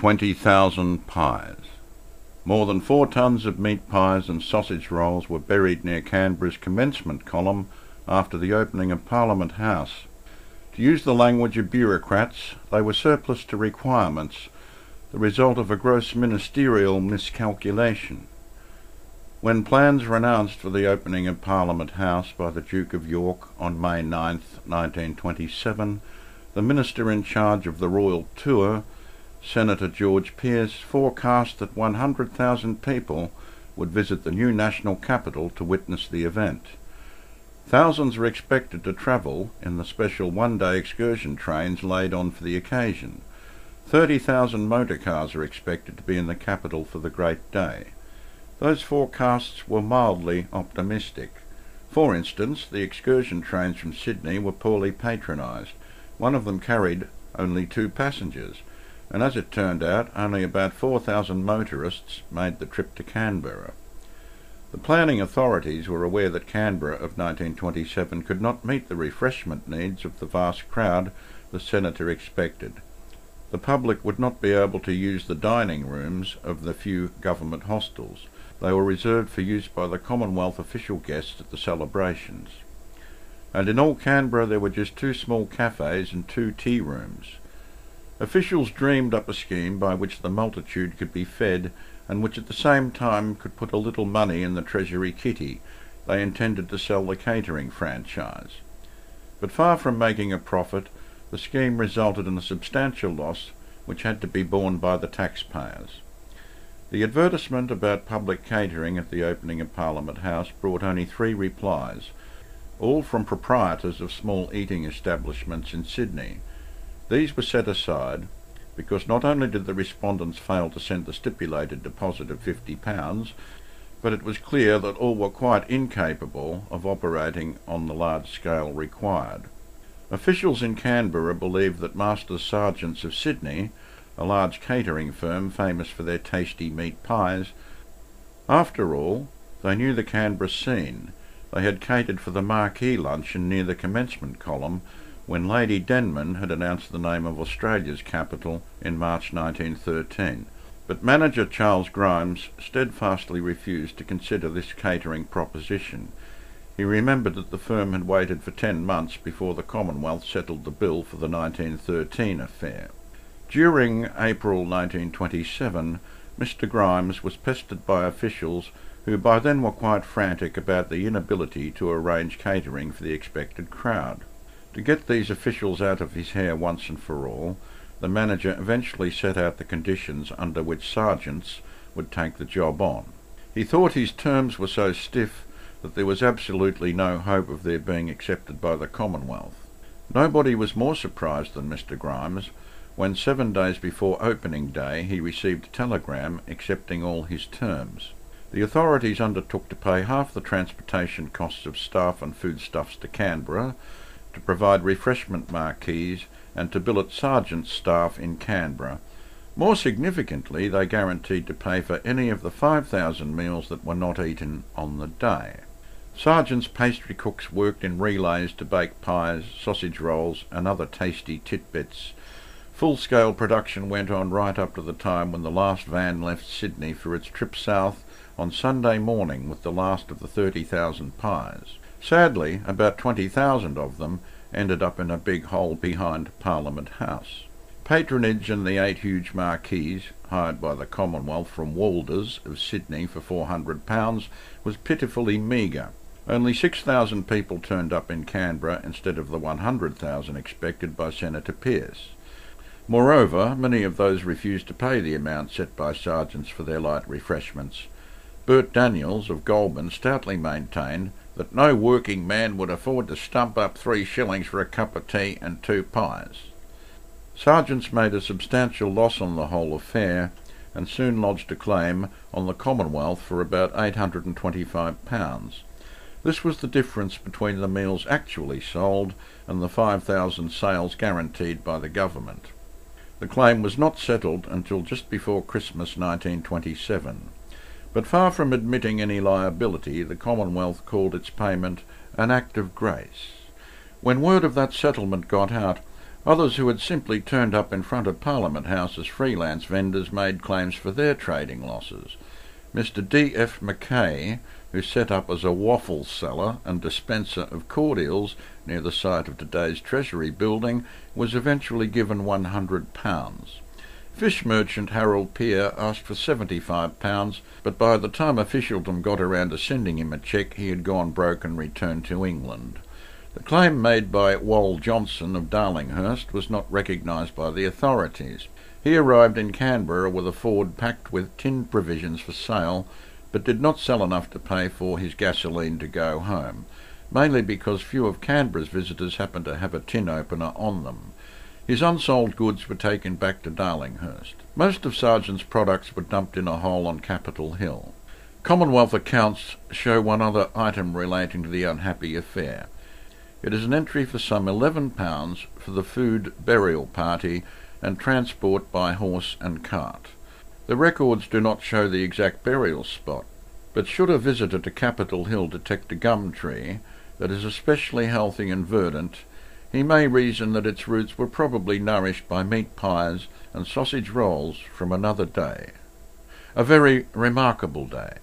20,000 pies. More than 4 tons of meat pies and sausage rolls were buried near Canberra's commencement column after the opening of Parliament House. To use the language of bureaucrats, they were surplus to requirements, the result of a gross ministerial miscalculation. When plans were announced for the opening of Parliament House by the Duke of York on May 9, 1927, the minister in charge of the royal tour, Senator George Pearce, forecast that 100,000 people would visit the new national capital to witness the event. Thousands were expected to travel in the special one-day excursion trains laid on for the occasion. 30,000 motor cars are expected to be in the capital for the great day. Those forecasts were mildly optimistic. For instance, the excursion trains from Sydney were poorly patronised. One of them carried only 2 passengers, and as it turned out, only about 4,000 motorists made the trip to Canberra. The planning authorities were aware that Canberra of 1927 could not meet the refreshment needs of the vast crowd the senator expected. The public would not be able to use the dining rooms of the few government hostels. They were reserved for use by the Commonwealth official guests at the celebrations. And in all Canberra there were just 2 small cafes and 2 tea rooms. Officials dreamed up a scheme by which the multitude could be fed and which at the same time could put a little money in the Treasury kitty. They intended to sell the catering franchise. But far from making a profit, the scheme resulted in a substantial loss which had to be borne by the taxpayers. The advertisement about public catering at the opening of Parliament House brought only 3 replies, all from proprietors of small eating establishments in Sydney. These were set aside because not only did the respondents fail to send the stipulated deposit of £50, but it was clear that all were quite incapable of operating on the large scale required. Officials in Canberra believed that Masters Sergeants of Sydney, a large catering firm famous for their tasty meat pies, after all, they knew the Canberra scene. They had catered for the marquee luncheon near the commencement column when Lady Denman had announced the name of Australia's capital in March 1913. But manager Charles Grimes steadfastly refused to consider this catering proposition. He remembered that the firm had waited for 10 months before the Commonwealth settled the bill for the 1913 affair. During April 1927, Mr. Grimes was pestered by officials who by then were quite frantic about the inability to arrange catering for the expected crowd. To get these officials out of his hair once and for all, the manager eventually set out the conditions under which sergeants would take the job on. He thought his terms were so stiff that there was absolutely no hope of their being accepted by the Commonwealth. Nobody was more surprised than Mr. Grimes when 7 days before opening day he received a telegram accepting all his terms. The authorities undertook to pay half the transportation costs of staff and foodstuffs to Canberra, to provide refreshment marquees, and to billet sergeants' staff in Canberra. More significantly, they guaranteed to pay for any of the 5,000 meals that were not eaten on the day. Sergeants' pastry cooks worked in relays to bake pies, sausage rolls, and other tasty titbits. Full-scale production went on right up to the time when the last van left Sydney for its trip south on Sunday morning with the last of the 30,000 pies. Sadly, about 20,000 of them ended up in a big hole behind Parliament House. Patronage in the 8 huge marquees, hired by the Commonwealth from Walder's of Sydney for £400, was pitifully meagre. Only 6,000 people turned up in Canberra instead of the 100,000 expected by Senator Pearce. Moreover, many of those refused to pay the amount set by sergeants for their light refreshments. Bert Daniels of Goulburn stoutly maintained that no working man would afford to stump up 3 shillings for a cup of tea and 2 pies. Sergeants made a substantial loss on the whole affair and soon lodged a claim on the Commonwealth for about £825. This was the difference between the meals actually sold and the 5,000 sales guaranteed by the government. The claim was not settled until just before Christmas 1927. But far from admitting any liability, the Commonwealth called its payment an act of grace. When word of that settlement got out, Others who had simply turned up in front of Parliament House as freelance vendors made claims for their trading losses. Mr. D. F. Mackay, who set up as a waffle seller and dispenser of cordials near the site of today's Treasury building, was eventually given £100. Fish merchant Harold Peer asked for £75, but by the time officialdom got around to sending him a cheque, he had gone broke and returned to England. The claim made by Wal Johnson of Darlinghurst was not recognised by the authorities. He arrived in Canberra with a Ford packed with tinned provisions for sale, but did not sell enough to pay for his gasoline to go home, mainly because few of Canberra's visitors happened to have a tin opener on them. His unsold goods were taken back to Darlinghurst. Most of Sargent's products were dumped in a hole on Capitol Hill. Commonwealth accounts show one other item relating to the unhappy affair. It is an entry for some £11 for the food burial party and transport by horse and cart. The records do not show the exact burial spot, but should a visitor to Capitol Hill detect a gum tree that is especially healthy and verdant, he may reason that its roots were probably nourished by meat pies and sausage rolls from another day. A very remarkable day.